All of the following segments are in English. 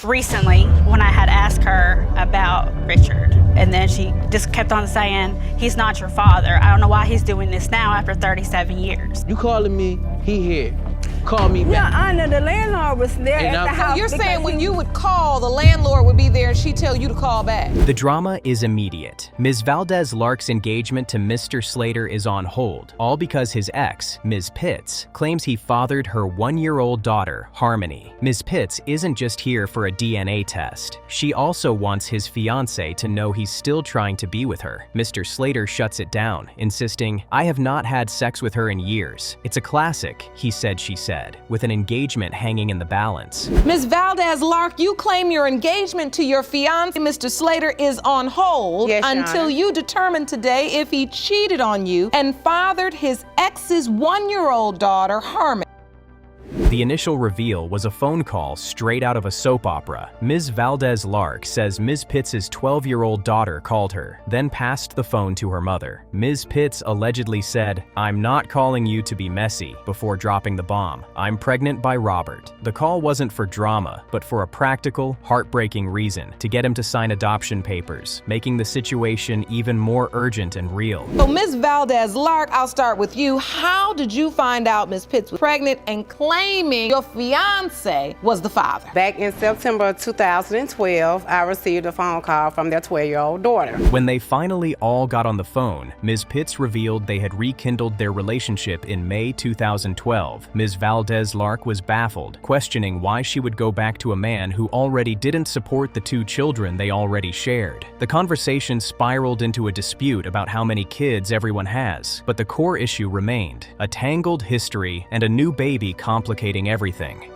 recently when I had asked her about Richard. And then she just kept on saying, he's not your father. I don't know why he's doing this now after 37 years. You calling me, he here. Call me back. Your Honor, the landlord was there And at the house. So you're saying when you would call, the landlord would be there and she'd tell you to call back? The drama is immediate. Ms. Valdez-Lark's engagement to Mr. Slater is on hold, all because his ex, Ms. Pitts, claims he fathered her 1-year-old daughter, Harmony. Ms. Pitts isn't just here for a DNA test. She also wants his fiancé to know he's still trying to be with her. Mr. Slater shuts it down, insisting, "I have not had sex with her in years. It's a classic," he said, she said, with an engagement hanging in the balance. Ms. Valdez-Lark, you claim your engagement to your fiancé, Mr. Slater, is on hold until you determine today if he cheated on you and fathered his ex's 1-year-old daughter, Harmony. The initial reveal was a phone call straight out of a soap opera. Ms. Valdez-Lark says Ms. Pitts' 12-year-old daughter called her, then passed the phone to her mother. Ms. Pitts allegedly said, "I'm not calling you to be messy," before dropping the bomb. "I'm pregnant by Robert." The call wasn't for drama, but for a practical, heartbreaking reason, to get him to sign adoption papers, making the situation even more urgent and real. So Ms. Valdez-Lark, I'll start with you. How did you find out Ms. Pitts was pregnant and claiming your fiancé was the father? Back in September 2012, I received a phone call from their 12-year-old daughter. When they finally all got on the phone, Ms. Pitts revealed they had rekindled their relationship in May 2012. Ms. Valdez-Lark was baffled, questioning why she would go back to a man who already didn't support the 2 children they already shared. The conversation spiraled into a dispute about how many kids everyone has, but the core issue remained: a tangled history and a new baby complicating everything.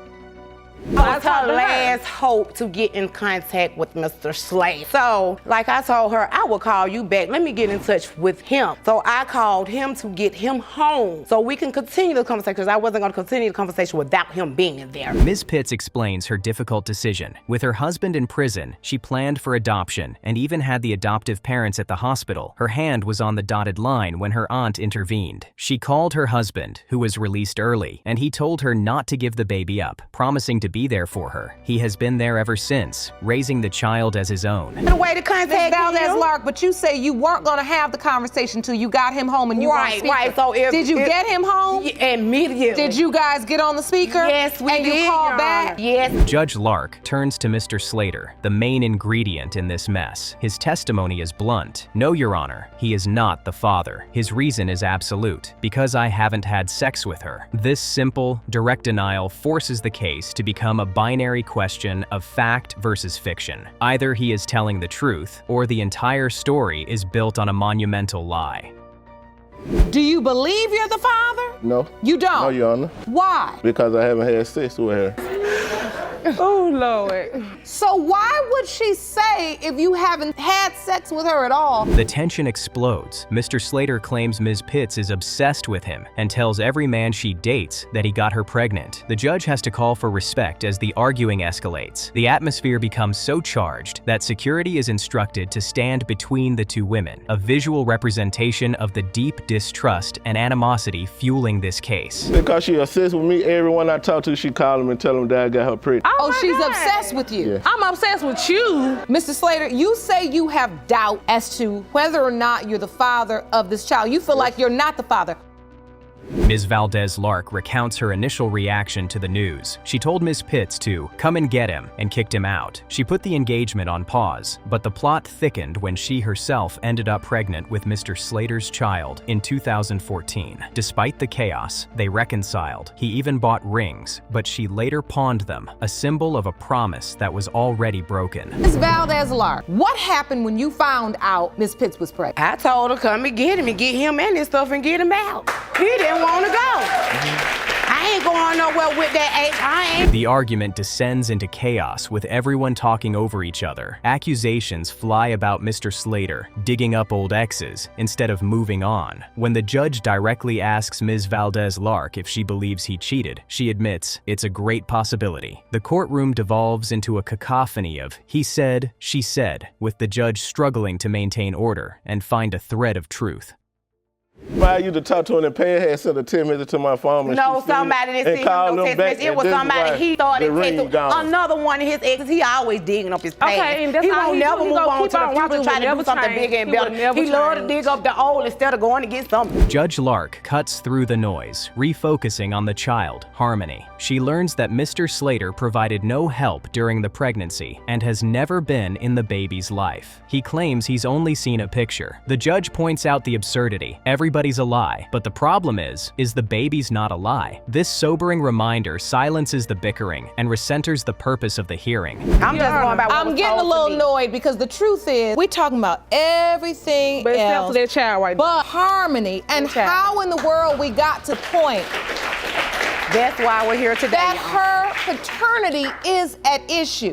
That's her last hope to get in contact with Mr. Slater. So, like I told her, I will call you back. Let me get in touch with him. So I called him to get him home so we can continue the conversation, because I wasn't going to continue the conversation without him being in there. Ms. Pitts explains her difficult decision. With her husband in prison, she planned for adoption and even had the adoptive parents at the hospital. Her hand was on the dotted line when her aunt intervened. She called her husband, who was released early, and he told her not to give the baby up, promising to be there for her. He has been there ever since, raising the child as his own. The way to contact Ms. Valdez-Lark, but you say you weren't going to have the conversation till you got him home and you were on speaker. Right. So did you get him home? Immediately. Did you guys get on the speaker? Yes, we did. And you called back? Yes. Judge Lark turns to Mr. Slater, the main ingredient in this mess. His testimony is blunt. "No, Your Honor, he is not the father. His reason is absolute: because I haven't had sex with her." This simple, direct denial forces the case to become a binary question of fact versus fiction. Either he is telling the truth, or the entire story is built on a monumental lie. Do you believe you're the father? No. You don't? No, Your Honor. Why? Because I haven't had sex with her. Oh, Lord. So why would she say if you haven't had sex with her at all? The tension explodes. Mr. Slater claims Ms. Pitts is obsessed with him and tells every man she dates that he got her pregnant. The judge has to call for respect as the arguing escalates. The atmosphere becomes so charged that security is instructed to stand between the 2 women, a visual representation of the deep distrust and animosity fueling this case. Because she obsessed with me, everyone I talk to, she call him and tell him that I got her pregnant. Oh, she's obsessed with you. Yeah. I'm obsessed with you. Mr. Slater, you say you have doubt as to whether or not you're the father of this child. You feel like you're not the father. Ms. Valdez-Lark recounts her initial reaction to the news. She told Ms. Pitts to come and get him and kicked him out. She put the engagement on pause, but the plot thickened when she herself ended up pregnant with Mr. Slater's child in 2014. Despite the chaos, they reconciled. He even bought rings, but she later pawned them, a symbol of a promise that was already broken. Ms. Valdez-Lark, what happened when you found out Ms. Pitts was pregnant? I told her, come and get him and his stuff and get him out. He didn't want to go. I ain't going nowhere with that ape. I ain't. The argument descends into chaos with everyone talking over each other. Accusations fly about Mr. Slater digging up old exes instead of moving on. When the judge directly asks Ms. Valdez-Lark if she believes he cheated, she admits it's a great possibility. The courtroom devolves into a cacophony of he said, she said, with the judge struggling to maintain order and find a thread of truth. I used to talk to him and Pan had sent a 10 minutes to my phone. And No, she somebody seen didn't send him no text message. It was somebody he started texting. Another one of his exes, he always digging up his past. Okay, and that's he how won't never move on to the future, try to do something bigger and better. He love to dig up the old instead of going to get something. Judge Lark cuts through the noise, refocusing on the child, Harmony. She learns that Mr. Slater provided no help during the pregnancy and has never been in the baby's life. He claims he's only seen a picture. The judge points out the absurdity. Everybody's a lie, but the problem is the baby's not a lie. This sobering reminder silences the bickering and recenters the purpose of the hearing. I'm just going by what I'm getting a little annoyed because the truth is, we're talking about everything But except else for that child right there. but Harmony, and how in the world we got to point That's why we're here today. that her paternity is at issue.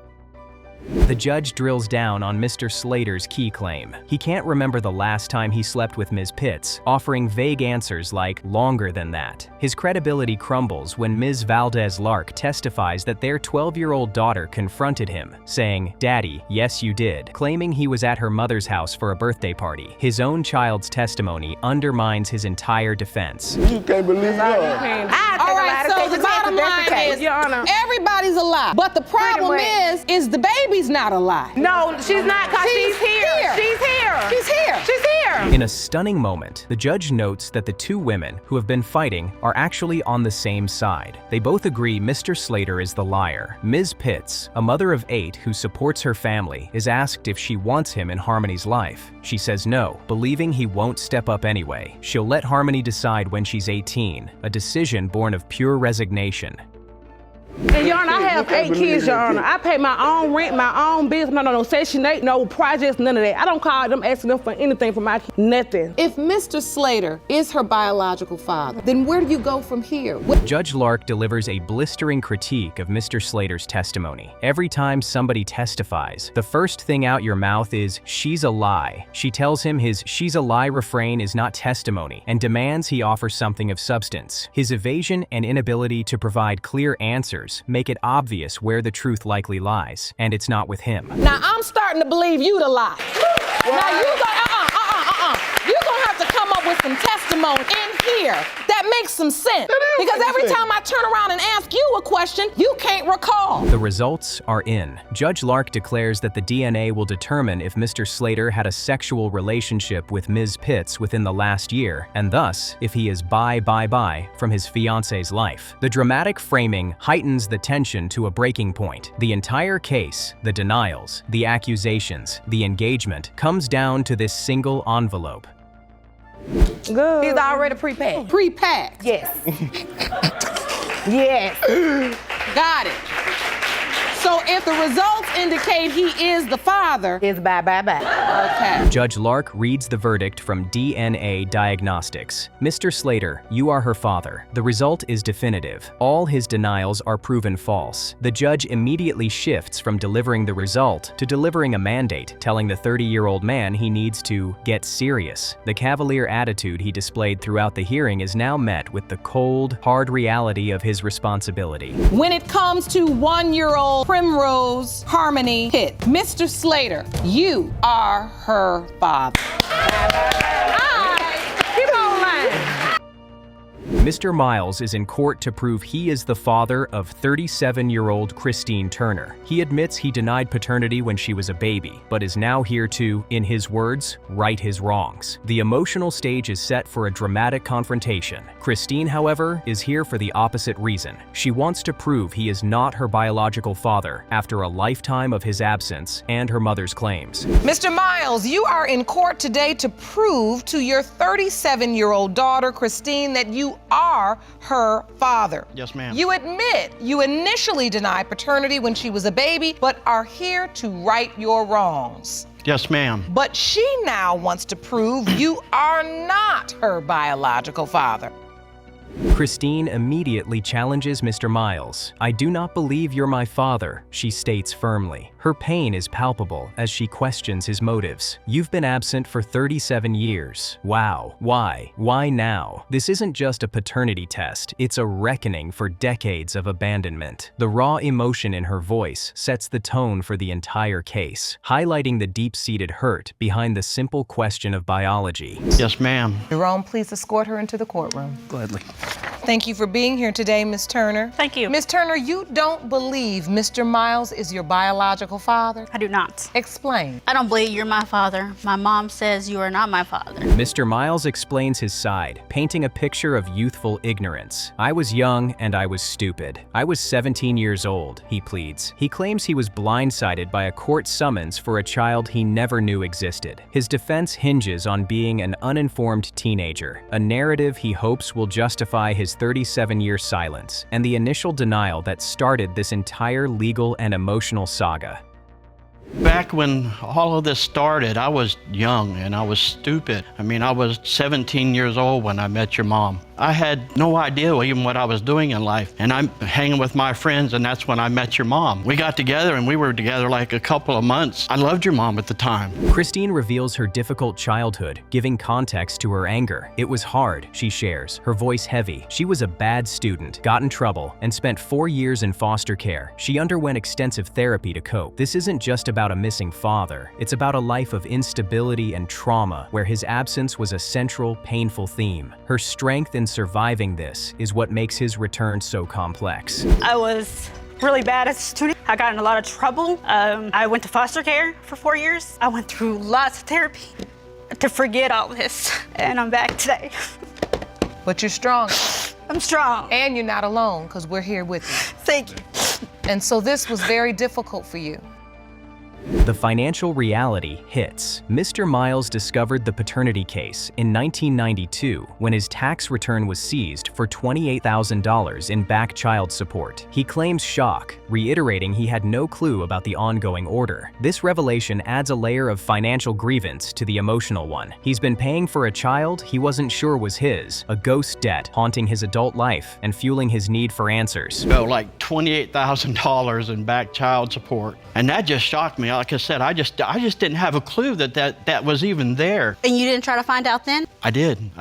The judge drills down on Mr. Slater's key claim. He can't remember the last time he slept with Ms. Pitts, offering vague answers like longer than that. His credibility crumbles when Ms. Valdez-Lark testifies that their 12-year-old daughter confronted him, saying, "Daddy, yes you did," claiming he was at her mother's house for a birthday party. His own child's testimony undermines his entire defense. You can't believe it. All right, so the bottom line is, Your Honor. everybody's a lie. But the problem much. is the baby's not a lie. No, she's not, because she's here. She's here. She's here. She's here. In a stunning moment, the judge notes that the two women who have been fighting are actually on the same side. They both agree Mr. Slater is the liar. Ms. Pitts, a mother of 8 who supports her family, is asked if she wants him in Harmony's life. She says no, believing he won't step up anyway. She'll let Harmony decide when she's 18, a decision born of pure resignation. And Your Honor, I have 8 kids, Your Honor. I pay my own rent, my own bills, no Section 8, no projects, none of that. I don't call them asking them for anything from my kids, nothing. If Mr. Slater is her biological father, then where do you go from here? Judge Lark delivers a blistering critique of Mr. Slater's testimony. Every time somebody testifies, the first thing out your mouth is, "She's a lie." She tells him his "she's a lie" refrain is not testimony and demands he offer something of substance. His evasion and inability to provide clear answers make it obvious where the truth likely lies, and it's not with him. Now I'm starting to believe you the lie. Now you're gonna have to come up with some testimony in here that makes some sense. Because every time I turn around and ask you a question, you can't recall. The results are in. Judge Lark declares that the DNA will determine if Mr. Slater had a sexual relationship with Ms. Pitts within the last year, and thus, if he is bye from his fiancé's life. The dramatic framing heightens the tension to a breaking point. The entire case, the denials, the accusations, the engagement, comes down to this single envelope. Good. He's already prepacked. Pre-packed. Yes. Yes. Got it. So if the results indicate he is the father, It's bye. okay. Judge Lark reads the verdict from DNA Diagnostics. Mr. Slater, you are her father. The result is definitive. All his denials are proven false. The judge immediately shifts from delivering the result to delivering a mandate, telling the 30-year-old man he needs to get serious. The cavalier attitude he displayed throughout the hearing is now met with the cold, hard reality of his responsibility. When it comes to 1-year-old Primrose Harmony Pitt, Mr. Slater, you are her father. Keep on lying. Mr. Miles is in court to prove he is the father of 37-year-old Christine Turner. He admits he denied paternity when she was a baby, but is now here to, in his words, right his wrongs. The emotional stage is set for a dramatic confrontation. Christine, however, is here for the opposite reason. She wants to prove he is not her biological father after a lifetime of his absence and her mother's claims. Mr. Miles, you are in court today to prove to your 37-year-old daughter, Christine, that you are her father. Yes, ma'am. You admit you initially denied paternity when she was a baby, but are here to right your wrongs. Yes, ma'am. But she now wants to prove you are not her biological father. Christine immediately challenges Mr. Miles. "I do not believe you're my father," she states firmly. Her pain is palpable as she questions his motives. "You've been absent for 37 years. Wow. Why? Why now?" This isn't just a paternity test, it's a reckoning for decades of abandonment. The raw emotion in her voice sets the tone for the entire case, highlighting the deep-seated hurt behind the simple question of biology. Yes, ma'am. Jerome, please escort her into the courtroom. Gladly. Thank you for being here today, Ms. Turner. Thank you. Ms. Turner, you don't believe Mr. Miles is your biological father? I do not. Explain. I don't believe you're my father. My mom says you are not my father. Mr. Miles explains his side, painting a picture of youthful ignorance. "I was young and I was stupid. I was 17 years old," he pleads. He claims he was blindsided by a court summons for a child he never knew existed. His defense hinges on being an uninformed teenager, a narrative he hopes will justify his 37-year silence and the initial denial that started this entire legal and emotional saga. Back when all of this started, I was young and I was stupid. I mean, I was 17 years old when I met your mom. I had no idea even what I was doing in life. And I'm hanging with my friends, and that's when I met your mom. We got together and we were together like a couple of months. I loved your mom at the time. Christine reveals her difficult childhood, giving context to her anger. "It was hard," she shares, her voice heavy. "She was a bad student, got in trouble, and spent 4 years in foster care. She underwent extensive therapy to cope. This isn't just about a missing father. It's about a life of instability and trauma where his absence was a central, painful theme. Her strength in surviving this is what makes his return so complex." I was really bad as a student. I got in a lot of trouble. I went to foster care for 4 years. I went through lots of therapy to forget all this, and I'm back today. But you're strong. I'm strong. And you're not alone, because we're here with you. Thank you. And so this was very difficult for you. The financial reality hits. Mr. Miles discovered the paternity case in 1992 when his tax return was seized for $28,000 in back child support. He claims shock, reiterating he had no clue about the ongoing order. This revelation adds a layer of financial grievance to the emotional one. He's been paying for a child he wasn't sure was his, a ghost debt haunting his adult life and fueling his need for answers. Well, like $28,000 in back child support. And that just shocked me. Like I said, I just didn't have a clue that was even there. And you didn't try to find out then? I did.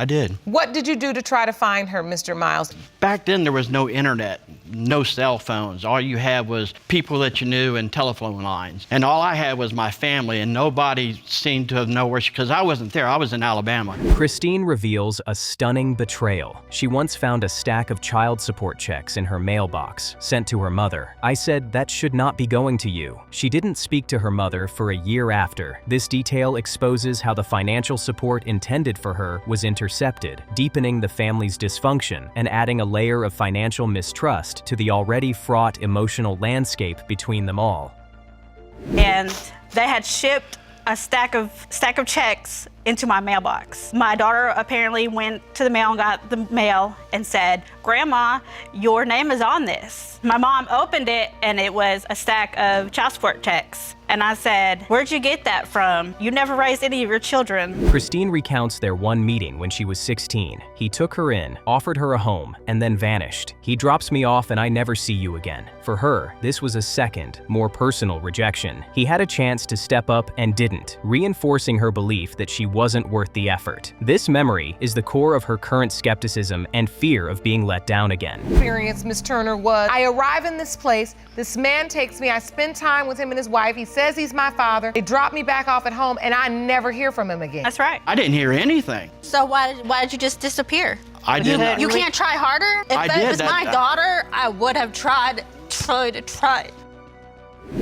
What did you do to try to find her, Mr. Miles? Back then, there was no internet, no cell phones. All you had was people that you knew and telephone lines. And all I had was my family, and nobody seemed to know where she, because I wasn't there. I was in Alabama. Christine reveals a stunning betrayal. She once found a stack of child support checks in her mailbox, sent to her mother. "I said, that should not be going to you." She didn't speak to her mother for a year after. This detail exposes how the financial support intended for her was intercepted, deepening the family's dysfunction and adding a layer of financial mistrust to the already fraught emotional landscape between them all. And they had shipped a stack of checks into my mailbox. My daughter apparently went to the mail and got the mail and said, "Grandma, your name is on this." My mom opened it and it was a stack of child support checks. And I said, "Where'd you get that from? You never raised any of your children." Christine recounts their one meeting when she was 16. He took her in, offered her a home, and then vanished. "He drops me off and I never see you again." For her, this was a second, more personal rejection. He had a chance to step up and didn't, reinforcing her belief that she wasn't worth the effort. This memory is the core of her current skepticism and fear of being let down again. Experience, Ms. Turner, was I arrive in this place, this man takes me, I spend time with him and his wife, he says he's my father, they drop me back off at home, and I never hear from him again. That's right. I didn't hear anything. So why did you just disappear? I didn't. You can't try harder? If I it was did. my daughter, I would have tried.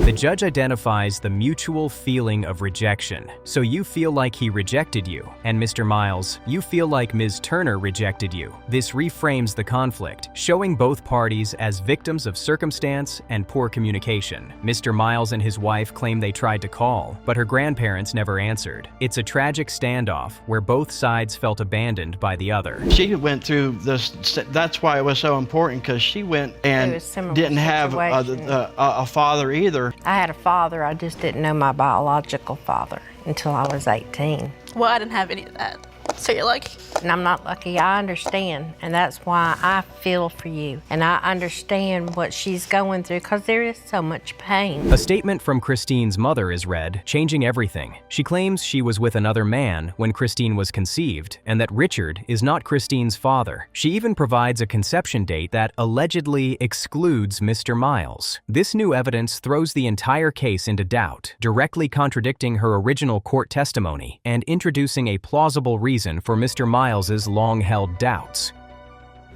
The judge identifies the mutual feeling of rejection. So you feel like he rejected you, and Mr. Miles, you feel like Ms. Turner rejected you. This reframes the conflict, showing both parties as victims of circumstance and poor communication. Mr. Miles and his wife claim they tried to call, but her grandparents never answered. It's a tragic standoff where both sides felt abandoned by the other. She went through this, that's why it was so important, because she went and didn't have a father either. I had a father, I just didn't know my biological father until I was 18. Well, I didn't have any of that. So you're lucky. And I'm not lucky, I understand. And that's why I feel for you. And I understand what she's going through because there is so much pain. A statement from Christine's mother is read, changing everything. She claims she was with another man when Christine was conceived, and that Richard is not Christine's father. She even provides a conception date that allegedly excludes Mr. Miles. This new evidence throws the entire case into doubt, directly contradicting her original court testimony and introducing a plausible reason for Mr. Miles's long-held doubts.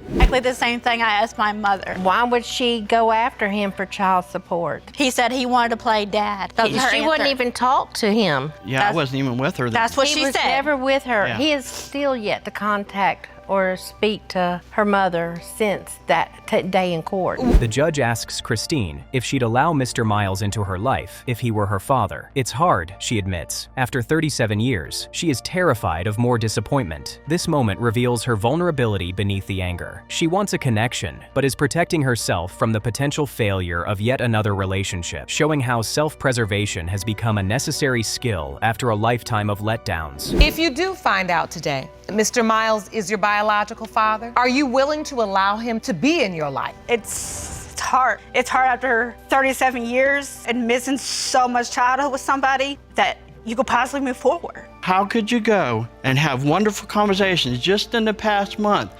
Exactly the same thing I asked my mother. Why would she go after him for child support? He said he wanted to play dad. That was her She answer. wouldn't even talk to him. Yeah, I wasn't even with her then. That's what He she was said. never with her. Yeah. He is still yet to contact or speak to her mother since that day in court. The judge asks Christine if she'd allow Mr. Miles into her life if he were her father. It's hard, she admits. After 37 years, she is terrified of more disappointment. This moment reveals her vulnerability beneath the anger. She wants a connection, but is protecting herself from the potential failure of yet another relationship, showing how self-preservation has become a necessary skill after a lifetime of letdowns. If you do find out today that Mr. Miles is your biological father, are you willing to allow him to be in your life? It's hard. It's hard after 37 years and missing so much childhood with somebody that you could possibly move forward. How could you go and have wonderful conversations just in the past month?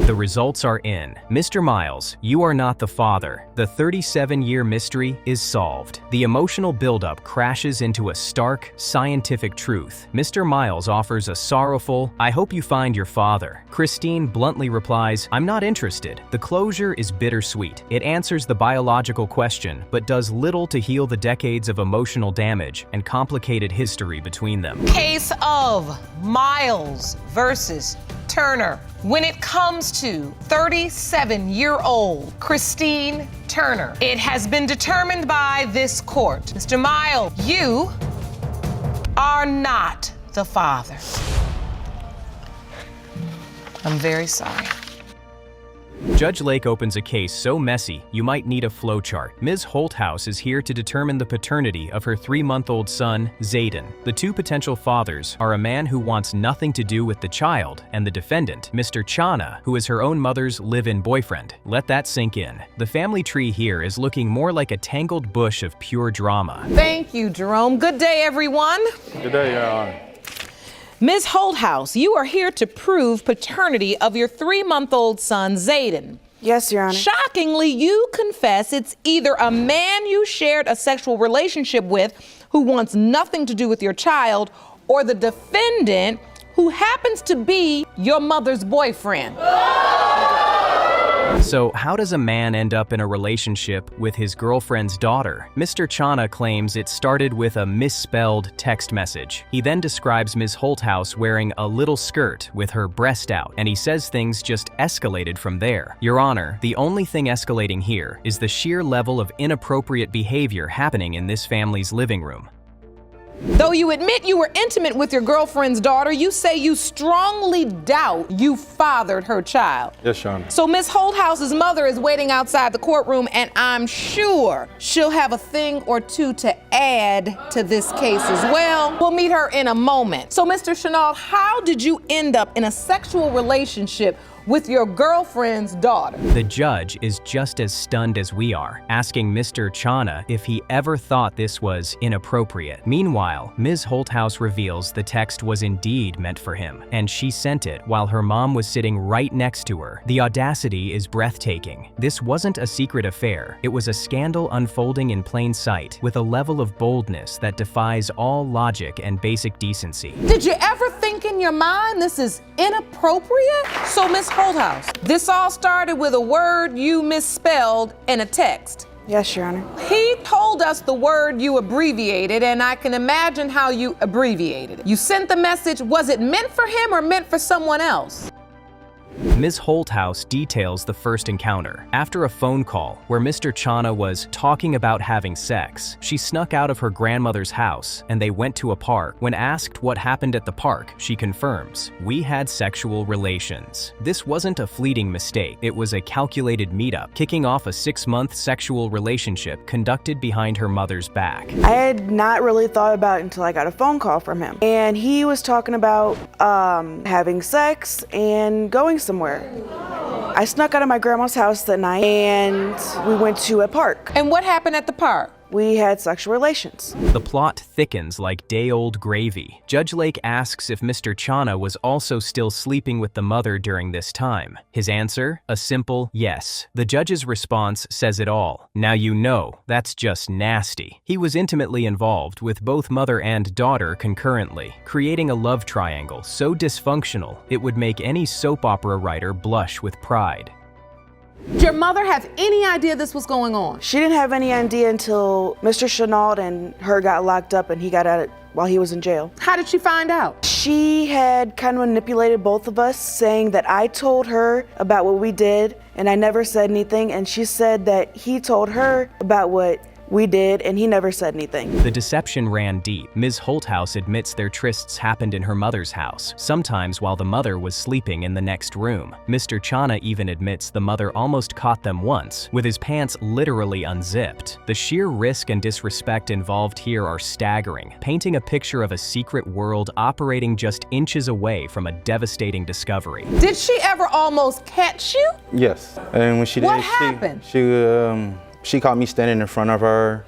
The results are in. Mr. Miles, you are not the father. The 37-year mystery is solved. The emotional buildup crashes into a stark, scientific truth. Mr. Miles offers a sorrowful, "I hope you find your father." Christine bluntly replies, "I'm not interested." The closure is bittersweet. It answers the biological question, but does little to heal the decades of emotional damage and complicated history between them. Case of Miles versus Turner. When it comes to 37-year-old Christine Turner, it has been determined by this court, Mr. Miles, you are not the father. I'm very sorry. Judge Lake opens a case so messy, you might need a flowchart. Ms. Holthouse is here to determine the paternity of her 3-month-old son, Zayden. The two potential fathers are a man who wants nothing to do with the child, and the defendant, Mr. Chana, who is her own mother's live-in boyfriend. Let that sink in. The family tree here is looking more like a tangled bush of pure drama. Thank you, Jerome. Good day, everyone. Good day, Your Honor. Ms. Holthouse, you are here to prove paternity of your 3-month-old son, Zayden. Yes, Your Honor. Shockingly, you confess it's either a man you shared a sexual relationship with who wants nothing to do with your child, or the defendant who happens to be your mother's boyfriend. So how does a man end up in a relationship with his girlfriend's daughter? Mr. Chana claims it started with a misspelled text message. He then describes Ms. Holthouse wearing a little skirt with her breast out, and he says things just escalated from there. Your Honor, the only thing escalating here is the sheer level of inappropriate behavior happening in this family's living room. Though you admit you were intimate with your girlfriend's daughter, you say you strongly doubt you fathered her child. Yes, Your Honor. So Ms. Holthouse's mother is waiting outside the courtroom, and I'm sure she'll have a thing or two to add to this case as well. We'll meet her in a moment. So Mr. Chenault, how did you end up in a sexual relationship with your girlfriend's daughter? The judge is just as stunned as we are, asking Mr. Chana if he ever thought this was inappropriate. Meanwhile, Ms. Holthouse reveals the text was indeed meant for him, and she sent it while her mom was sitting right next to her. The audacity is breathtaking. This wasn't a secret affair. It was a scandal unfolding in plain sight, with a level of boldness that defies all logic and basic decency. Did you ever think in your mind this is inappropriate? So Ms. Holthouse, this all started with a word you misspelled in a text. Yes, Your Honor. He told us the word you abbreviated, and I can imagine how you abbreviated it. You sent the message. Was it meant for him or meant for someone else? Ms. Holthouse details the first encounter. After a phone call where Mr. Chana was talking about having sex, she snuck out of her grandmother's house and they went to a park. When asked what happened at the park, she confirms, "We had sexual relations." This wasn't a fleeting mistake. It was a calculated meetup, kicking off a 6-month sexual relationship conducted behind her mother's back. I had not really thought about it until I got a phone call from him. And he was talking about having sex and going somewhere. I snuck out of my grandma's house that night and we went to a park. And what happened at the park? We had sexual relations. The plot thickens like day-old gravy. Judge Lake asks if Mr. Chana was also still sleeping with the mother during this time. His answer? A simple yes. The judge's response says it all. Now you know, that's just nasty. He was intimately involved with both mother and daughter concurrently, creating a love triangle so dysfunctional it would make any soap opera writer blush with pride. Did your mother have any idea this was going on? She didn't have any idea until Mr. Chenault and her got locked up and he got out while he was in jail. How did she find out? She had kind of manipulated both of us, saying that I told her about what we did and I never said anything, and she said that he told her about what we did, and he never said anything. The deception ran deep. Ms. Holthouse admits their trysts happened in her mother's house, sometimes while the mother was sleeping in the next room. Mr. Chana even admits the mother almost caught them once, with his pants literally unzipped. The sheer risk and disrespect involved here are staggering, painting a picture of a secret world operating just inches away from a devastating discovery. Did she ever almost catch you? Yes, and when she did, what happened? She caught me standing in front of her,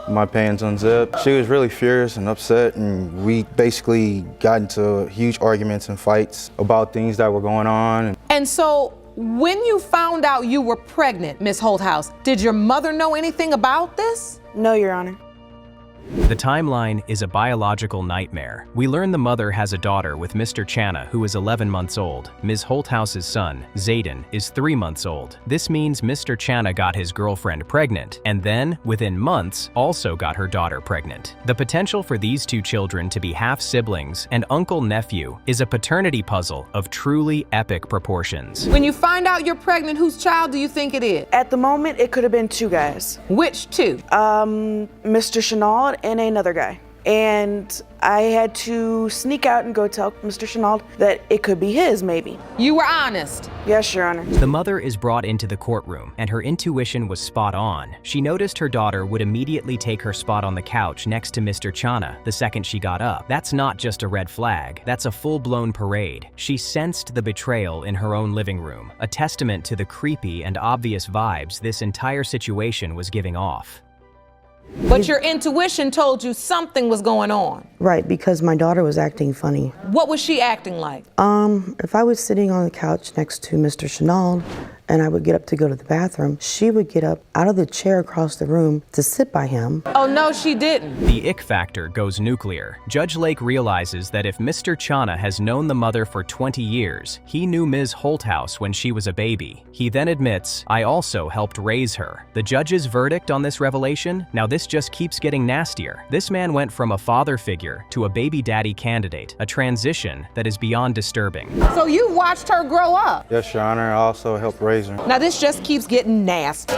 my pants unzipped. She was really furious and upset, and we basically got into huge arguments and fights about things that were going on. And so, when you found out you were pregnant, Ms. Holthouse, did your mother know anything about this? No, Your Honor. The timeline is a biological nightmare. We learn the mother has a daughter with Mr. Chana, who is 11 months old. Ms. Holthouse's son, Zayden, is 3 months old. This means Mr. Chana got his girlfriend pregnant, and then, within months, also got her daughter pregnant. The potential for these two children to be half-siblings and uncle-nephew is a paternity puzzle of truly epic proportions. When you find out you're pregnant, whose child do you think it is? At the moment, it could have been 2 guys. Which 2? Mr. Chenault and another guy. And I had to sneak out and go tell Mr. Chenault that it could be his, maybe. You were honest? Yes, Your Honor. The mother is brought into the courtroom, and her intuition was spot on. She noticed her daughter would immediately take her spot on the couch next to Mr. Chana the second she got up. That's not just a red flag, that's a full-blown parade. She sensed the betrayal in her own living room, a testament to the creepy and obvious vibes this entire situation was giving off. But your intuition told you something was going on. Right, because my daughter was acting funny. What was she acting like? If I was sitting on the couch next to Mr. Chenault and I would get up to go to the bathroom, she would get up out of the chair across the room to sit by him. Oh, no, she didn't. The ick factor goes nuclear. Judge Lake realizes that if Mr. Chana has known the mother for 20 years, he knew Ms. Holthouse when she was a baby. He then admits, "I also helped raise her." The judge's verdict on this revelation? Now this just keeps getting nastier. This man went from a father figure to a baby daddy candidate, a transition that is beyond disturbing. So you watched her grow up? Yes, Your Honor, I also helped raise her. Now this just keeps getting nasty.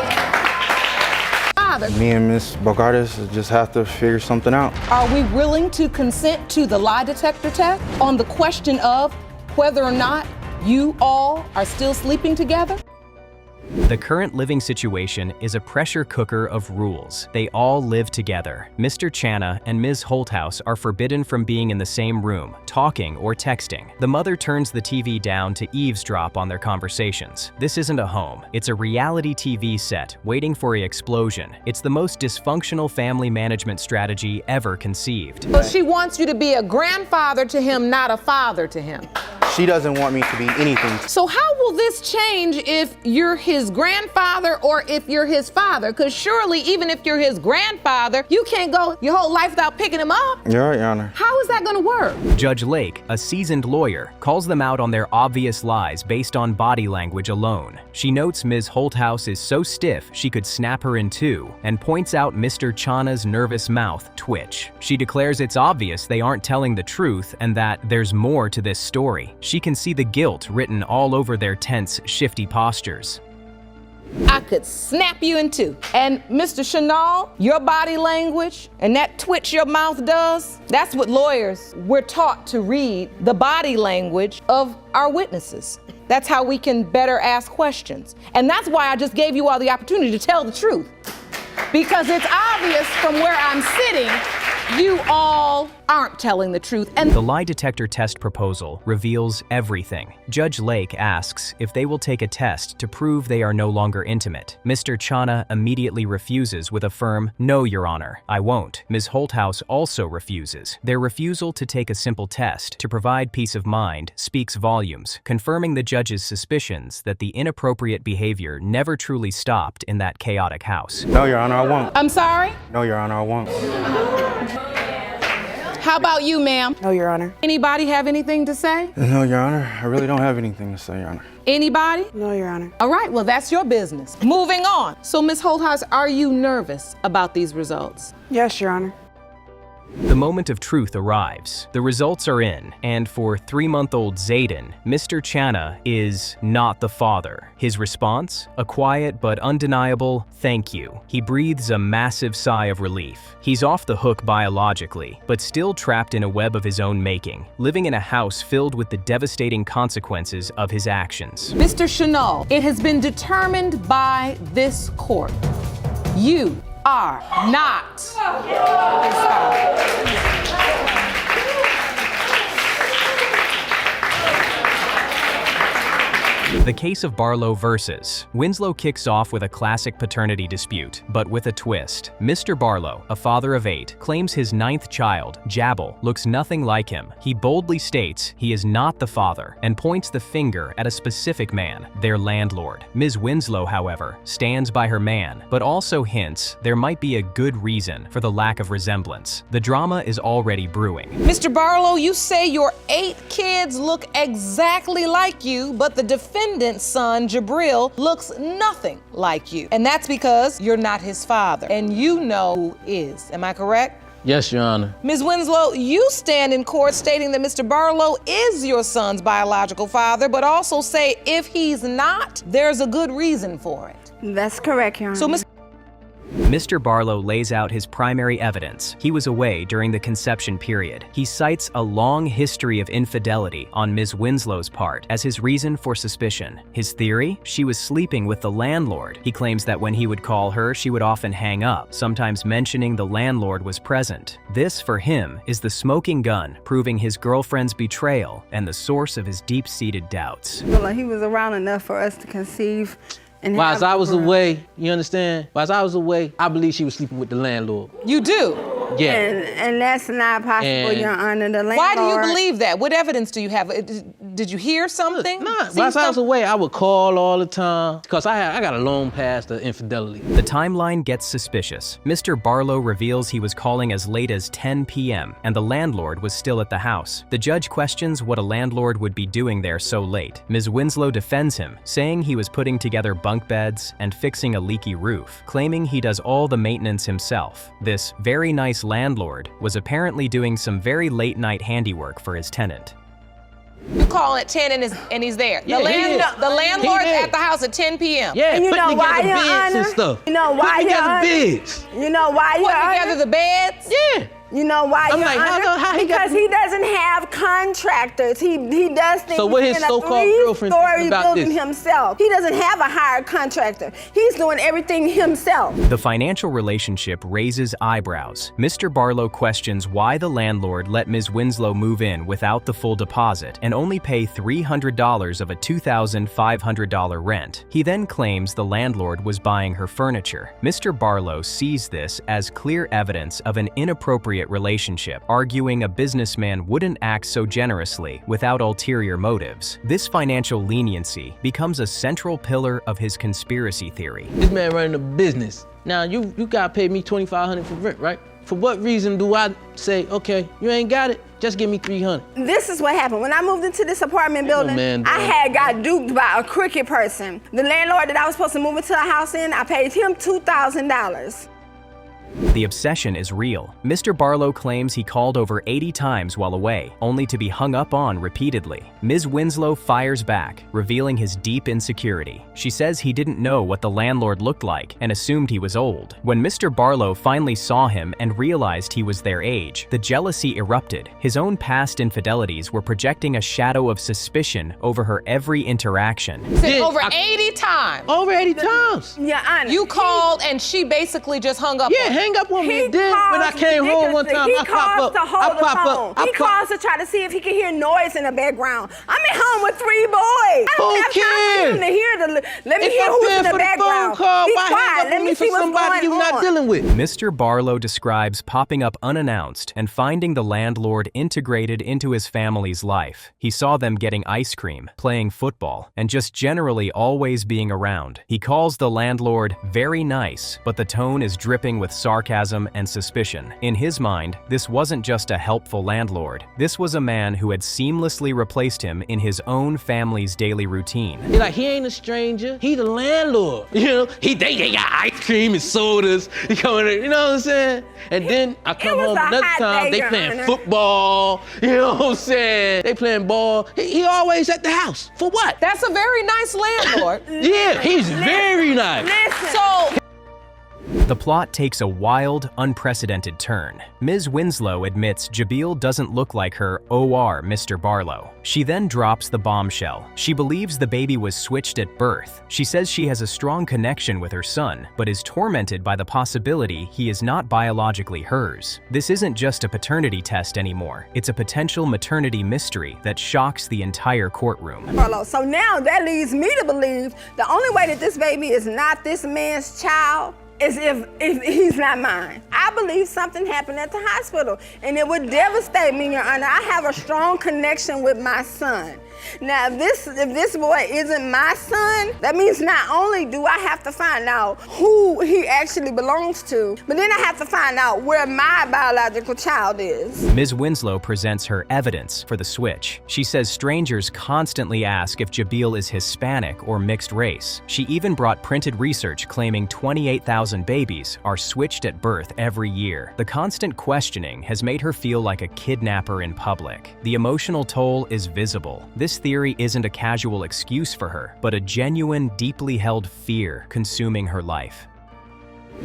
Father, Me and Miss Bogartis just have to figure something out. are we willing to consent to the lie detector test on the question of whether or not you all are still sleeping together? The current living situation is a pressure cooker of rules. They all live together. Mr. Chana and Ms. Holthouse are forbidden from being in the same room, talking or texting. The mother turns the TV down to eavesdrop on their conversations. This isn't a home. It's a reality TV set waiting for an explosion. It's the most dysfunctional family management strategy ever conceived. So she wants you to be a grandfather to him, not a father to him. She doesn't want me to be anything. So how will this change if you're his grandfather or if you're his father? Because surely even if you're his grandfather, you can't go your whole life without picking him up. You're right, Your Honor. How is that going to work? Judge Lake, a seasoned lawyer, calls them out on their obvious lies based on body language alone. She notes Ms. Holthouse is so stiff she could snap her in two, and points out Mr. Chana's nervous mouth twitch. She declares it's obvious they aren't telling the truth and that there's more to this story. She can see the guilt written all over their tense, shifty postures. I could snap you in two. And Mr. Chenal, your body language and that twitch your mouth does, that's what lawyers, we're taught to read the body language of our witnesses. That's how we can better ask questions. And that's why I just gave you all the opportunity to tell the truth. Because it's obvious from where I'm sitting, you all aren't telling the truth. And the lie detector test proposal reveals everything. Judge Lake asks if they will take a test to prove they are no longer intimate. Mr. Chana immediately refuses with a firm, "No, Your Honor, I won't." Ms. Holthouse also refuses. Their refusal to take a simple test to provide peace of mind speaks volumes, confirming the judge's suspicions that the inappropriate behavior never truly stopped in that chaotic house. No, Your Honor, I won't. I'm sorry? No, Your Honor, I won't. How about you, ma'am? No, Your Honor. Anybody have anything to say? No, Your Honor, I really don't have anything to say, Your Honor. Anybody? No, Your Honor. All right, well, that's your business. Moving on. So, Ms. Holthouse, are you nervous about these results? Yes, Your Honor. The moment of truth arrives. The results are in, and for 3-month-old Zayden, Mr. Chana is not the father. His response? A quiet but undeniable thank you. He breathes a massive sigh of relief. He's off the hook biologically, but still trapped in a web of his own making, living in a house filled with the devastating consequences of his actions. Mr. Chenal, it has been determined by this court. You are not his father. The case of Barlow versus Winslow kicks off with a classic paternity dispute, but with a twist. Mr. Barlow, a father of 8, claims his 9th child, Jabal, looks nothing like him. He boldly states he is not the father and points the finger at a specific man, their landlord. Ms. Winslow, however, stands by her man, but also hints there might be a good reason for the lack of resemblance. The drama is already brewing. Mr. Barlow, you say your 8 kids look exactly like you, but the defendant's son, Jabril, looks nothing like you. And that's because you're not his father, and you know who is. Am I correct? Yes, Your Honor. Ms. Winslow, you stand in court stating that Mr. Barlow is your son's biological father, but also say if he's not, there's a good reason for it. That's correct, Your Honor. So, Mr. Barlow lays out his primary evidence. He was away during the conception period. He cites a long history of infidelity on Ms. Winslow's part as his reason for suspicion. His theory? She was sleeping with the landlord. He claims that when he would call her, she would often hang up, sometimes mentioning the landlord was present. This, for him, is the smoking gun, proving his girlfriend's betrayal and the source of his deep-seated doubts. Well, he was around enough for us to conceive. Whilst I was away, you understand? Whilst I was away, I believe she was sleeping with the landlord. You do? Yeah. And that's not possible, Your Honor. The landlord. Why do you believe that? What evidence do you have? Did you hear something? Whilst I was away, I would call all the time because I got a long past of infidelity. The timeline gets suspicious. Mr. Barlow reveals he was calling as late as 10 p.m. and the landlord was still at the house. The judge questions what a landlord would be doing there so late. Ms. Winslow defends him, saying he was putting together bunk beds and fixing a leaky roof, claiming he does all the maintenance himself. This very nice landlord was apparently doing some very late-night handiwork for his tenant. You call at 10 and he's there. Yeah, the landlord's at the house at 10 p.m. Yeah, and you know why, Your Honor? and stuff. You know why, Your Honor? Beds. You know why, Your Honor? Put together the beds? Yeah. You know why, I'm Your like, Honor? how he because he doesn't have contractors. He does things So what his in a so-called girlfriend thinking 3-story about building this? himself. He doesn't have a hired contractor. He's doing everything himself. The financial relationship raises eyebrows. Mr. Barlow questions why the landlord let Ms. Winslow move in without the full deposit and only pay $300 of a $2,500 rent. He then claims the landlord was buying her furniture. Mr. Barlow sees this as clear evidence of an inappropriate relationship, arguing a businessman wouldn't act so generously without ulterior motives. This financial leniency becomes a central pillar of his conspiracy theory. This man running a business. Now, you gotta pay me $2,500 for rent, right? For what reason do I say, okay, you ain't got it, just give me $300? This is what happened. When I moved into this apartment building, I had got duped by a crooked person. The landlord that I was supposed to move into a house in, I paid him $2,000. The obsession is real. Mr. Barlow claims he called over 80 times while away, only to be hung up on repeatedly. Ms. Winslow fires back, revealing his deep insecurity. She says he didn't know what the landlord looked like and assumed he was old. When Mr. Barlow finally saw him and realized he was their age, the jealousy erupted. His own past infidelities were projecting a shadow of suspicion over her every interaction. Over 80 times. Over 80 times. Yeah, I know. You called and she basically just hung up. Yeah, hang up on me. Then when I came home one time, I pop up. He calls to try to see if he can hear noise in the background. I'm at home with 3 boys. I don't have time for him to hear let me hear who's in the background. Be quiet. Let me see what's going on. Not dealing with. Mr. Barlow describes popping up unannounced and finding the landlord integrated into his family's life. He saw them getting ice cream, playing football, and just generally always being around. He calls the landlord very nice, but the tone is dripping with sarcasm and suspicion. In his mind, this wasn't just a helpful landlord. This was a man who had seamlessly replaced him in his own family's daily routine. Like, he ain't a stranger. He the landlord. You know, they got ice cream and sodas. He coming in, you know what I'm saying? And then I come home another time, they playing football. You know what I'm saying? They playing ball. He always at the house. For what? That's a very nice landlord. Yeah, he's very nice. So The plot takes a wild, unprecedented turn. Ms. Winslow admits Jabil doesn't look like her OR Mr. Barlow. She then drops the bombshell. She believes the baby was switched at birth. She says she has a strong connection with her son, but is tormented by the possibility he is not biologically hers. This isn't just a paternity test anymore. It's a potential maternity mystery that shocks the entire courtroom. So now that leads me to believe the only way that this baby is not this man's child is if he's not mine. I believe something happened at the hospital, and it would devastate me, Your Honor. I have a strong connection with my son. Now, if this boy isn't my son, that means not only do I have to find out who he actually belongs to, but then I have to find out where my biological child is. Ms. Winslow presents her evidence for the switch. She says strangers constantly ask if Jabil is Hispanic or mixed race. She even brought printed research claiming 28,000 babies are switched at birth every year. The constant questioning has made her feel like a kidnapper in public. The emotional toll is visible. This theory isn't a casual excuse for her, but a genuine, deeply held fear consuming her life.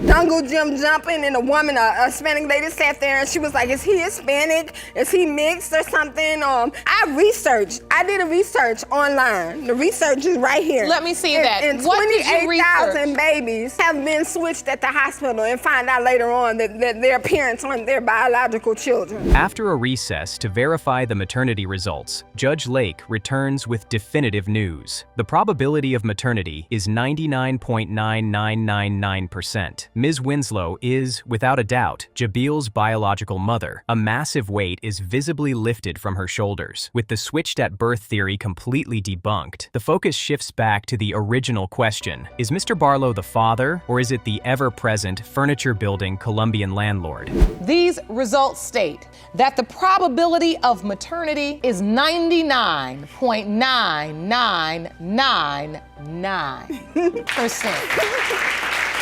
Jungle gym jumping, and a woman, a Hispanic lady, sat there and she was like, is he Hispanic? Is he mixed or something? I did a research online. The research is right here. Let me see that. And What did you 28,000 babies have been switched at the hospital, and find out later on that their parents aren't their biological children. After a recess to verify the maternity results, Judge Lake returns with definitive news. The probability of maternity is 99.9999%. Ms. Winslow is, without a doubt, Jabil's biological mother. A massive weight is visibly lifted from her shoulders. With the switched at birth theory completely debunked, the focus shifts back to the original question. Is Mr. Barlow the father, or is it the ever-present furniture-building Colombian landlord? These results state that the probability of maternity is 99.9999%.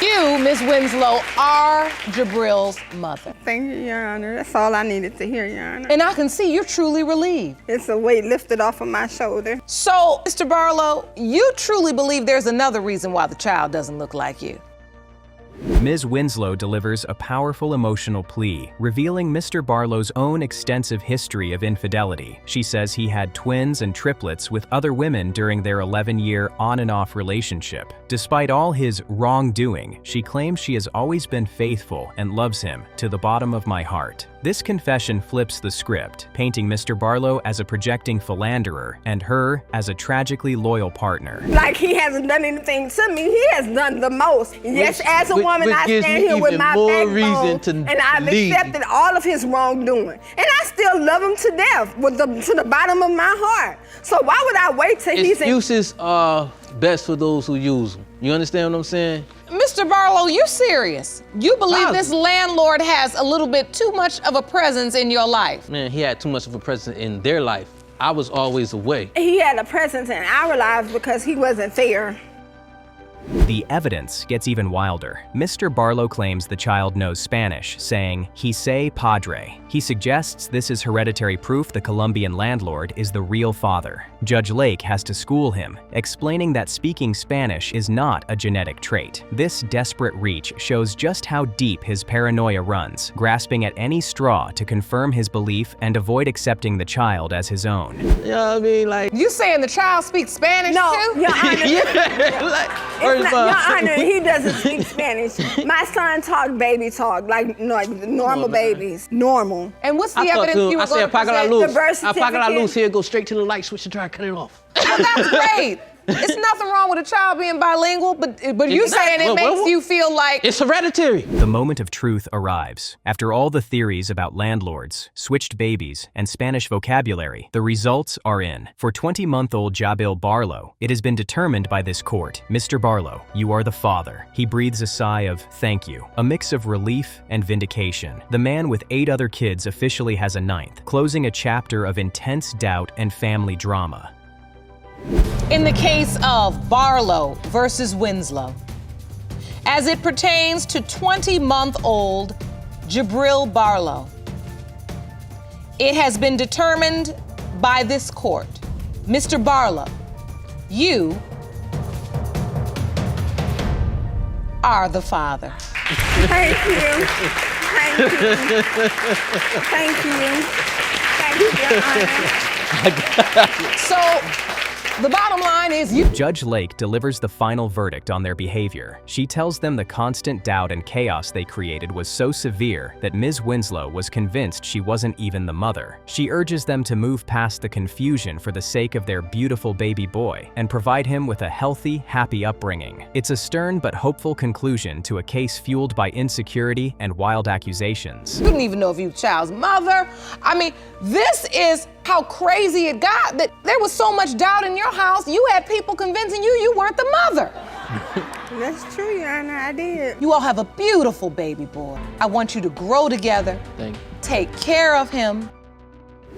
You, Ms. Winslow, are Jabril's mother. Thank you, Your Honor. That's all I needed to hear, Your Honor. And I can see you're truly relieved. It's a weight lifted off of my shoulder. So, Mr. Barlow, you truly believe there's another reason why the child doesn't look like you. Ms. Winslow delivers a powerful emotional plea, revealing Mr. Barlow's own extensive history of infidelity. She says he had twins and triplets with other women during their 11-year on-and-off relationship. Despite all his wrongdoing, she claims she has always been faithful and loves him to the bottom of my heart. This confession flips the script, painting Mr. Barlow as a projecting philanderer and her as a tragically loyal partner. Like he hasn't done anything to me, he has done the most. Yes, as a woman, I stand here with my backbone, and I've accepted all of his wrongdoing. And I still love him to death, to the bottom of my heart. So why would I wait till he's in... Excuses are best for those who use them. You understand what I'm saying? Mr. Barlow, you serious? You believe this landlord has a little bit too much of a presence in your life? Man, he had too much of a presence in their life. I was always away. He had a presence in our lives because he wasn't there. The evidence gets even wilder. Mr. Barlow claims the child knows Spanish, saying, "He say padre." He suggests this is hereditary proof the Colombian landlord is the real father. Judge Lake has to school him, explaining that speaking Spanish is not a genetic trait. This desperate reach shows just how deep his paranoia runs, grasping at any straw to confirm his belief and avoid accepting the child as his own. You know what I mean? Like, You saying the child speaks Spanish too? Your Honor. yeah, Your Honor, he doesn't speak Spanish. My son talk baby talk, like normal babies. Normal. And what's the I thought evidence to him, you were I said, going to "Apaga la present? luz." The birth Apaga la luz. certificate. He'll go straight to the light switch and try to cut it off. Well, that's great. It's nothing wrong with a child being bilingual, but you saying it makes you feel like it's hereditary. The moment of truth arrives. After all the theories about landlords, switched babies, and Spanish vocabulary, the results are in. For 20-month-old Jabil Barlow, it has been determined by this court, Mr. Barlow, you are the father. He breathes a sigh of thank you, a mix of relief and vindication. The man with 8 other kids officially has a 9th, closing a chapter of intense doubt and family drama. in the case of Barlow versus Winslow, as it pertains to 20-month-old Jabril Barlow. It has been determined by this court, Mr. Barlow, you are the father. Thank you. Thank you. Thank you. Thank you, Your Honor. So, the bottom line is you. Judge Lake delivers the final verdict on their behavior. She tells them the constant doubt and chaos they created was so severe that Ms. Winslow was convinced she wasn't even the mother. She urges them to move past the confusion for the sake of their beautiful baby boy and provide him with a healthy, happy upbringing. It's a stern but hopeful conclusion to a case fueled by insecurity and wild accusations. You didn't even know if you were the child's mother. I mean, this is how crazy it got, that there was so much doubt in your house, you had people convincing you weren't the mother. That's true, Your Honor, I did. You all have a beautiful baby boy. I want you to grow together, take care of him.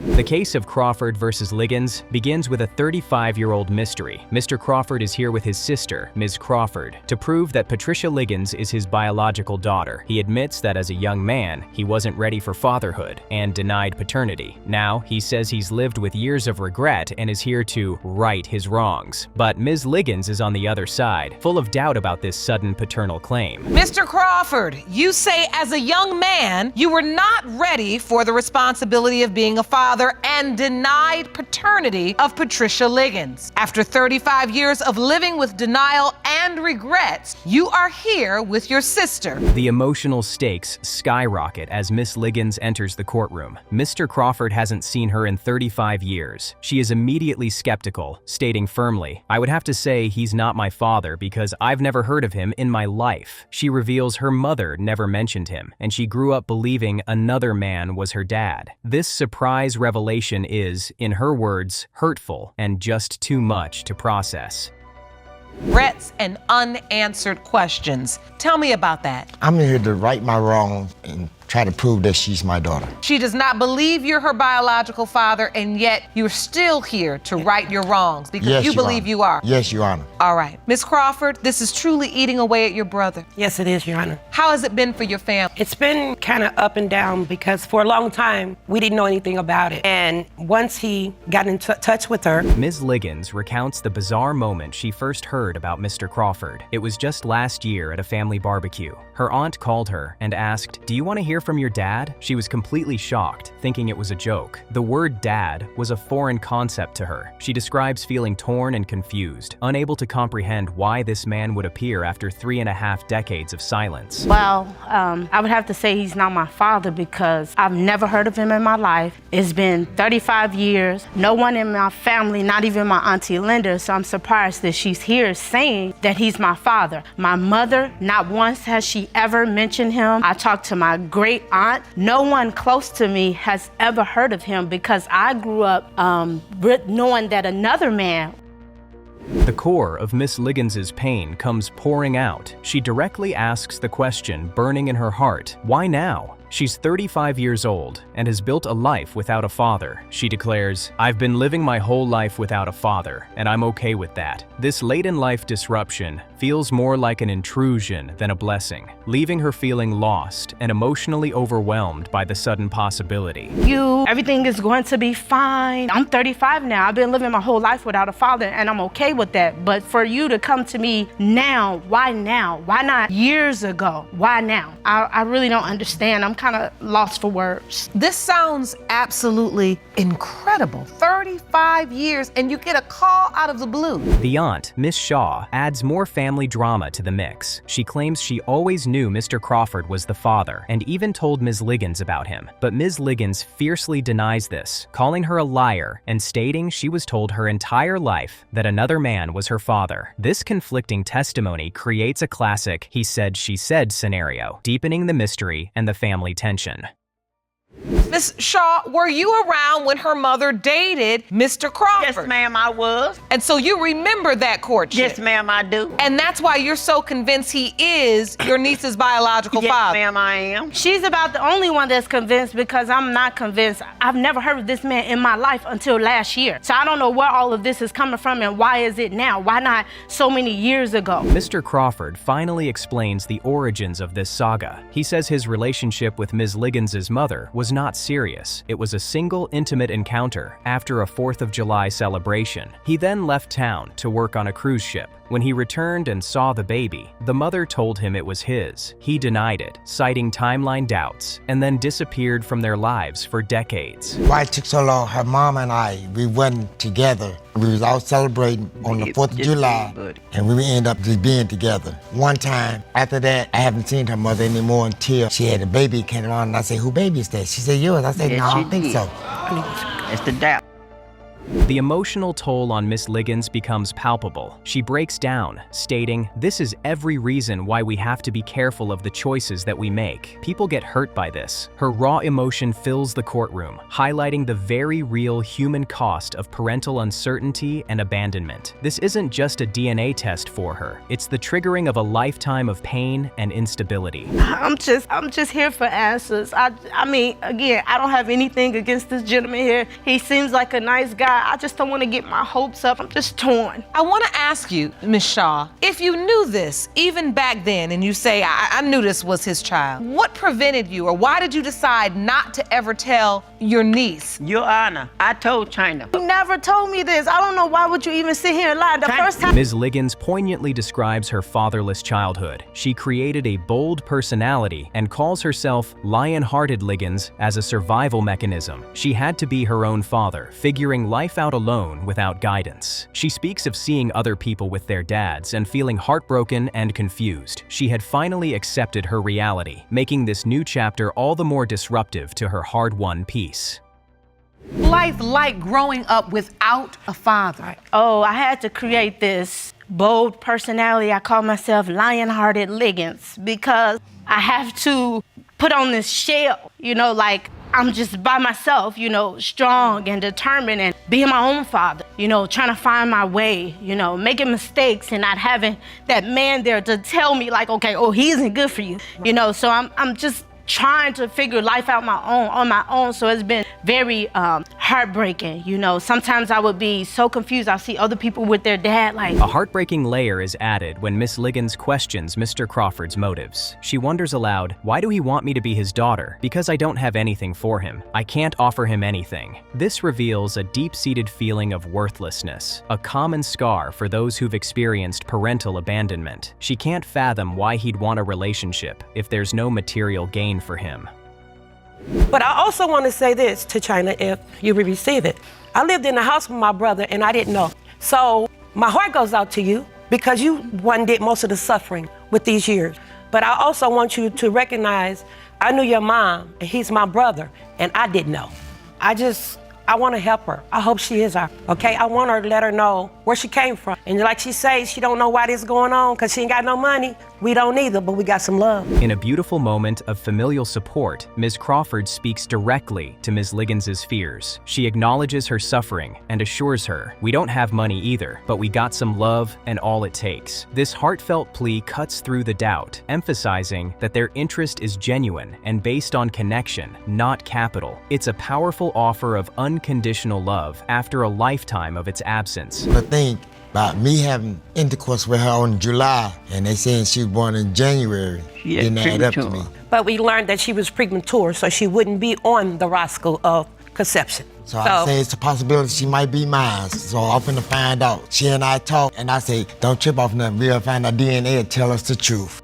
The case of Crawford versus Liggins begins with a 35-year-old mystery. Mr. Crawford is here with his sister, Ms. Crawford, to prove that Patricia Liggins is his biological daughter. He admits that as a young man, he wasn't ready for fatherhood and denied paternity. Now, he says he's lived with years of regret and is here to right his wrongs. But Ms. Liggins is on the other side, full of doubt about this sudden paternal claim. Mr. Crawford, you say as a young man, you were not ready for the responsibility of being a father and denied paternity of Patricia Liggins. After 35 years of living with denial and regrets, you are here with your sister. The emotional stakes skyrocket as Miss Liggins enters the courtroom. Mr. Crawford hasn't seen her in 35 years. She is immediately skeptical, stating firmly, "I would have to say he's not my father because I've never heard of him in my life." She reveals her mother never mentioned him, and she grew up believing another man was her dad. This surprise revelation is, in her words, hurtful and just too much to process. Regrets and unanswered questions. Tell me about that. I'm here to right my wrongs and try to prove that she's my daughter. She does not believe you're her biological father, and yet you're still here to right your wrongs because Yes, you Your believe Honor. you are. Yes, Your Honor. All right. Ms. Crawford, this is truly eating away at your brother. Yes, it is, Your Honor. How has it been for your family? It's been kind of up and down because for a long time, we didn't know anything about it. And once he got in touch with her. Ms. Liggins recounts the bizarre moment she first heard about Mr. Crawford. It was just last year at a family barbecue. Her aunt called her and asked, "Do you want to hear from your dad?" She was completely shocked, thinking it was a joke. The word dad was a foreign concept to her. She describes feeling torn and confused, unable to comprehend why this man would appear after 3.5 decades of silence. Well, I would have to say he's not my father because I've never heard of him in my life. It's been 35 years. No one in my family, not even my Auntie Linda, so I'm surprised that she's here saying that he's my father. My mother, not once has she ever mentioned him. I talked to my great aunt. No one close to me has ever heard of him because I grew up knowing that another man. The core of Miss Liggins's pain comes pouring out. She directly asks the question burning in her heart, why now? She's 35 years old and has built a life without a father. She declares, "I've been living my whole life without a father, and I'm okay with that. This late-in-life disruption feels more like an intrusion than a blessing, leaving her feeling lost and emotionally overwhelmed by the sudden possibility." Everything is going to be fine. I'm 35 now. I've been living my whole life without a father, and I'm okay with that. But for you to come to me now? Why not years ago? Why now? I really don't understand. I'm kind of lost for words. This sounds absolutely incredible. 35 years, and you get a call out of the blue. The aunt, Miss Shaw, adds more family drama to the mix. She claims she always knew Mr. Crawford was the father and even told Ms. Liggins about him. But Ms. Liggins fiercely denies this, calling her a liar and stating she was told her entire life that another man was her father. This conflicting testimony creates a classic he said, she said scenario, deepening the mystery and the family tension. Miss Shaw, were you around when her mother dated Mr. Crawford? Yes, ma'am, I was. And so you remember that courtship? Yes, ma'am, I do. And that's why you're so convinced he is your niece's biological father? Yes, ma'am, I am. She's about the only one that's convinced, because I'm not convinced. I've never heard of this man in my life until last year. So I don't know where all of this is coming from and why is it now? Why not so many years ago? Mr. Crawford finally explains the origins of this saga. He says his relationship with Ms. Liggins' mother was not serious. It was a single intimate encounter after a 4th of July celebration. He then left town to work on a cruise ship. When he returned and saw the baby, the mother told him it was his. He denied it, citing timeline doubts, and then disappeared from their lives for decades. Why it took so long? Her mom and I, we went together. We was out celebrating on the 4th of July, and we ended up just being together. One time, after that, I haven't seen her mother anymore until she had a baby, came around, and I said, "Who baby is that?" She said, "Yours." I said, "No, I don't think so." It's the doubt. The emotional toll on Miss Liggins becomes palpable. She breaks down, stating, "This is every reason why we have to be careful of the choices that we make. People get hurt by this." Her raw emotion fills the courtroom, highlighting the very real human cost of parental uncertainty and abandonment. This isn't just a DNA test for her. It's the triggering of a lifetime of pain and instability. I'm just here for answers. I mean, again, I don't have anything against this gentleman here. He seems like a nice guy. I just don't want to get my hopes up. I'm just torn. I want to ask you, Ms. Shaw, if you knew this even back then and you say, I knew this was his child, what prevented you, or why did you decide not to ever tell your niece? Your Honor, I told China. You never told me this. I don't know why would you even sit here and lie. The first time. Ms. Liggins poignantly describes her fatherless childhood. She created a bold personality and calls herself Lion-Hearted Liggins as a survival mechanism. She had to be her own father, figuring life out alone without guidance. She speaks of seeing other people with their dads and feeling heartbroken and confused. She had finally accepted her reality, making this new chapter all the more disruptive to her hard-won peace. Life like growing up without a father? Oh, I had to create this bold personality. I call myself Lion-Hearted Liggins because I have to put on this shell, like I'm just by myself, strong and determined and being my own father, trying to find my way, making mistakes and not having that man there to tell me like, okay, oh, he isn't good for you, so I'm just trying to figure life out on my own. So it's been very heartbreaking. Sometimes I would be so confused. I'll see other people with their dad like. A heartbreaking layer is added when Miss Liggins questions Mr. Crawford's motives. She wonders aloud, why do he want me to be his daughter? Because I don't have anything for him. I can't offer him anything. This reveals a deep-seated feeling of worthlessness, a common scar for those who've experienced parental abandonment. She can't fathom why he'd want a relationship if there's no material gain for him. But I also want to say this to China, if you will receive it. I lived in the house with my brother and I didn't know. So my heart goes out to you because you did most of the suffering with these years. But I also want you to recognize I knew your mom and he's my brother and I didn't know. I want to help her. I hope she is okay? I want her to let her know where she came from. And like she says, she don't know why this is going on because she ain't got no money. We don't either, but we got some love. In a beautiful moment of familial support, Ms. Crawford speaks directly to Ms. Liggins's fears. She acknowledges her suffering and assures her, "We don't have money either, but we got some love and all it takes." This heartfelt plea cuts through the doubt, emphasizing that their interest is genuine and based on connection, not capital. It's a powerful offer of unconditional love after a lifetime of its absence. The thing about me having intercourse with her in July, and they saying she was born in January, didn't add up to me. But we learned that she was premature, so she wouldn't be on the roster of conception. So I say it's a possibility she might be mine. So I'm finna find out. She and I talk, and I say, don't trip off nothing. We'll find out DNA and tell us the truth.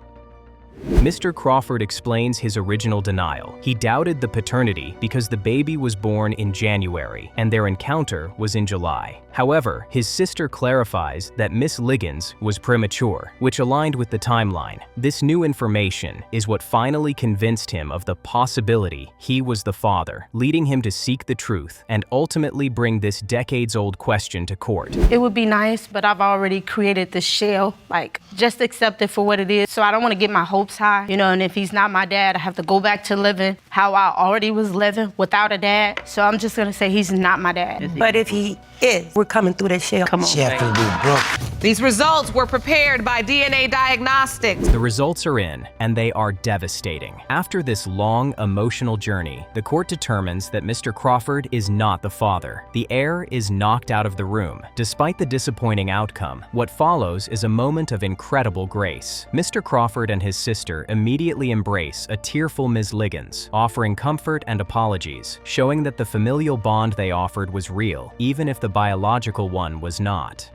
Mr. Crawford explains his original denial. He doubted the paternity because the baby was born in January and their encounter was in July. However, his sister clarifies that Miss Liggins was premature, which aligned with the timeline. This new information is what finally convinced him of the possibility he was the father, leading him to seek the truth and ultimately bring this decades-old question to court. It would be nice, but I've already created the shell, like, just accept it for what it is. So I don't want to get my hopes high, you know, and if he's not my dad, I have to go back to living how I already was living without a dad. So I'm just gonna say he's not my dad. But if he is, we're coming through that shell. Come on. She have to be broke. These results were prepared by DNA Diagnostics. The results are in, and they are devastating. After this long, emotional journey, the court determines that Mr. Crawford is not the father. The heir is knocked out of the room. Despite the disappointing outcome, what follows is a moment of incredible grace. Mr. Crawford and his sister immediately embrace a tearful Ms. Liggins, offering comfort and apologies, showing that the familial bond they offered was real, even if the biological one was not.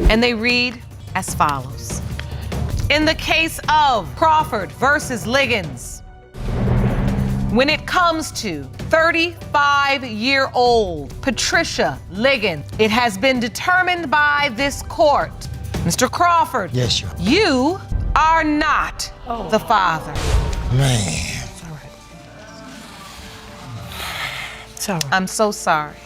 And they read as follows. In the case of Crawford versus Liggins, when it comes to 35-year-old Patricia Liggins, it has been determined by this court, Mr. Crawford, yes, Your Honor, you are not the father. Man. It's all right. I'm so sorry.